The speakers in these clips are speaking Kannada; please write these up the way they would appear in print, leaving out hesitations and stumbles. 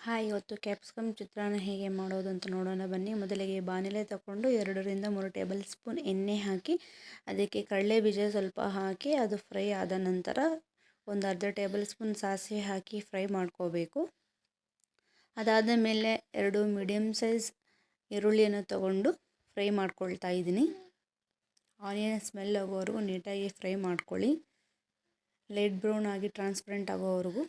ಹಾಯ್, ಇವತ್ತು ಕ್ಯಾಪ್ಸಿಕಮ್ ಚಿತ್ರಾನ್ನ ಹೇಗೆ ಮಾಡೋದು ಅಂತ ನೋಡೋಣ ಬನ್ನಿ. ಮೊದಲಿಗೆ ಬಾಣಲೆ ತಗೊಂಡು 2 ರಿಂದ 3 ಟೇಬಲ್ ಸ್ಪೂನ್ ಎಣ್ಣೆ ಹಾಕಿ ಅದಕ್ಕೆ ಕಡಲೆ ಬೀಜ ಸ್ವಲ್ಪ ಹಾಕಿ ಅದು ಫ್ರೈ ಆದ ನಂತರ ಒಂದು ಅರ್ಧ ಟೇಬಲ್ ಸ್ಪೂನ್ ಸಾಸಿವೆ ಹಾಕಿ ಫ್ರೈ ಮಾಡ್ಕೋಬೇಕು. ಅದಾದ ಮೇಲೆ 2 ಮೀಡಿಯಮ್ ಸೈಜ್ ಈರುಳ್ಳಿಯನ್ನು ತಗೊಂಡು ಫ್ರೈ ಮಾಡ್ಕೊಳ್ತಾ ಇದ್ದೀನಿ. ಆನಿಯನ್ ಸ್ಮೆಲ್ ಆಗೋವರೆಗೂ ನೀಟಾಗಿ ಫ್ರೈ ಮಾಡ್ಕೊಳ್ಳಿ. ಲೈಟ್ ಬ್ರೌನ್ ಆಗಿ ಟ್ರಾನ್ಸ್ಪರೆಂಟ್ ಆಗೋವರೆಗೂ.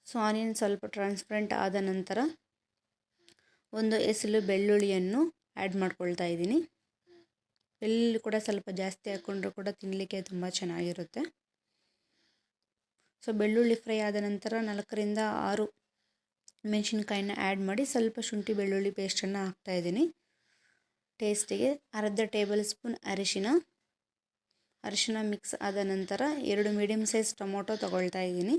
ಸೊ ಆನಿಯನ್ ಸ್ವಲ್ಪ ಟ್ರಾನ್ಸ್ಪರೆಂಟ್ ಆದ ನಂತರ ಒಂದು ಎಸಳು ಬೆಳ್ಳುಳ್ಳಿಯನ್ನು ಆ್ಯಡ್ ಮಾಡ್ಕೊಳ್ತಾ ಇದ್ದೀನಿ. ಬೆಳ್ಳುಳ್ಳಿ ಕೂಡ ಸ್ವಲ್ಪ ಜಾಸ್ತಿ ಹಾಕ್ಕೊಂಡ್ರೂ ಕೂಡ ತಿನ್ನಲಿಕ್ಕೆ ತುಂಬ ಚೆನ್ನಾಗಿರುತ್ತೆ. ಸೊ ಬೆಳ್ಳುಳ್ಳಿ ಫ್ರೈ ಆದ ನಂತರ 4 ರಿಂದ 6 ಮೆಣಸಿನ್ಕಾಯಿನ ಆ್ಯಡ್ ಮಾಡಿ ಸ್ವಲ್ಪ ಶುಂಠಿ ಬೆಳ್ಳುಳ್ಳಿ ಪೇಸ್ಟನ್ನು ಹಾಕ್ತಾಯಿದ್ದೀನಿ. ಟೇಸ್ಟಿಗೆ ಅರ್ಧ ಟೇಬಲ್ ಸ್ಪೂನ್ ಅರಿಶಿನ ಮಿಕ್ಸ್ ಆದ ನಂತರ 2 ಮೀಡಿಯಮ್ ಸೈಜ್ ಟೊಮೊಟೊ ತೊಗೊಳ್ತಾ ಇದ್ದೀನಿ.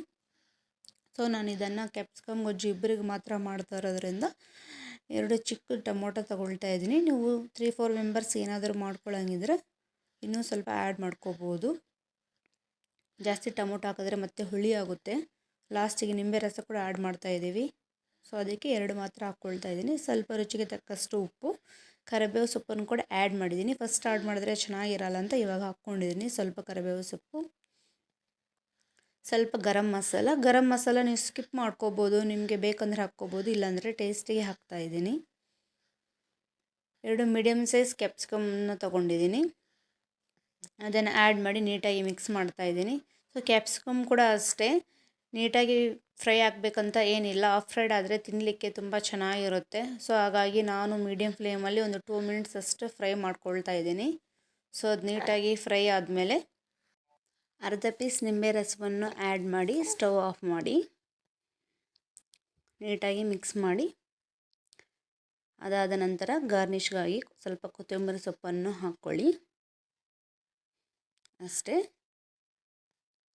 ಸೊ ನಾನು ಇದನ್ನು ಕ್ಯಾಪ್ಸಿಕಮ್ ಗೊಜ್ಜು ಇಬ್ಬರಿಗೆ ಮಾತ್ರ ಮಾಡ್ತಾ ಇರೋದ್ರಿಂದ 2 ಚಿಕ್ಕ ಟೊಮೊಟೊ ತೊಗೊಳ್ತಾ ಇದ್ದೀನಿ. ನೀವು 3-4 ಮೆಂಬರ್ಸ್ ಏನಾದರೂ ಮಾಡ್ಕೊಳ್ಳೋಂಗಿದ್ರೆ ಇನ್ನೂ ಸ್ವಲ್ಪ ಆ್ಯಡ್ ಮಾಡ್ಕೋಬೋದು. ಜಾಸ್ತಿ ಟೊಮೊಟೊ ಹಾಕಿದ್ರೆ ಮತ್ತೆ ಹುಳಿ ಆಗುತ್ತೆ. ಲಾಸ್ಟಿಗೆ ನಿಂಬೆ ರಸ ಕೂಡ ಆ್ಯಡ್ ಮಾಡ್ತಾ ಇದ್ದೀವಿ. ಸೊ ಅದಕ್ಕೆ 2 ಮಾತ್ರ ಹಾಕ್ಕೊಳ್ತಾ ಇದ್ದೀನಿ. ಸ್ವಲ್ಪ ರುಚಿಗೆ ತಕ್ಕಷ್ಟು ಉಪ್ಪು, ಕರಿಬೇವು ಸೊಪ್ಪನ್ನು ಕೂಡ ಆ್ಯಡ್ ಮಾಡಿದ್ದೀನಿ. ಫಸ್ಟ್ ಆ್ಯಡ್ ಮಾಡಿದ್ರೆ ಚೆನ್ನಾಗಿರಲ್ಲ ಅಂತ ಇವಾಗ ಹಾಕ್ಕೊಂಡಿದ್ದೀನಿ. ಸ್ವಲ್ಪ ಕರಿಬೇವು ಸೊಪ್ಪು, ಸ್ವಲ್ಪ ಗರಂ ಮಸಾಲ ನೀವು ಸ್ಕಿಪ್ ಮಾಡ್ಕೋಬೋದು, ನಿಮಗೆ ಬೇಕಂದರೆ ಹಾಕ್ಕೋಬೋದು, ಇಲ್ಲಾಂದರೆ ಟೇಸ್ಟಿಗೆ ಹಾಕ್ತಾಯಿದ್ದೀನಿ. 2 ಮೀಡಿಯಮ್ ಸೈಜ್ ಕ್ಯಾಪ್ಸಿಕಮನ್ನು ತೊಗೊಂಡಿದ್ದೀನಿ. ಅದನ್ನು ಆ್ಯಡ್ ಮಾಡಿ ನೀಟಾಗಿ ಮಿಕ್ಸ್ ಮಾಡ್ತಾಯಿದ್ದೀನಿ. ಸೊ ಕ್ಯಾಪ್ಸಿಕಮ್ ಕೂಡ ಅಷ್ಟೇ ನೀಟಾಗಿ ಫ್ರೈ ಆಗಬೇಕಂತ ಏನಿಲ್ಲ. ಆಫ್ ಫ್ರೈಡ್ ಆದರೆ ತಿನ್ನಲಿಕ್ಕೆ ತುಂಬ ಚೆನ್ನಾಗಿರುತ್ತೆ. ಸೊ ಹಾಗಾಗಿ ನಾನು ಮೀಡಿಯಮ್ ಫ್ಲೇಮಲ್ಲಿ ಒಂದು 2 ಮಿನಿಟ್ಸ್ ಅಷ್ಟು ಫ್ರೈ ಮಾಡ್ಕೊಳ್ತಾ ಇದ್ದೀನಿ. ಸೊ ಅದು ನೀಟಾಗಿ ಫ್ರೈ ಆದಮೇಲೆ ಅರ್ಧ ಪೀಸ್ ನಿಂಬೆ ರಸವನ್ನು ಆ್ಯಡ್ ಮಾಡಿ ಸ್ಟವ್ ಆಫ್ ಮಾಡಿ ನೀಟಾಗಿ ಮಿಕ್ಸ್ ಮಾಡಿ. ಅದಾದ ನಂತರ ಗಾರ್ನಿಷ್ಗಾಗಿ ಸ್ವಲ್ಪ ಕೊತ್ತಂಬರಿ ಸೊಪ್ಪನ್ನು ಹಾಕ್ಕೊಳ್ಳಿ. ಅಷ್ಟೇ,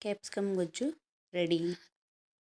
ಕ್ಯಾಪ್ಸಿಕಮ್ ಗೊಜ್ಜು ರೆಡಿ.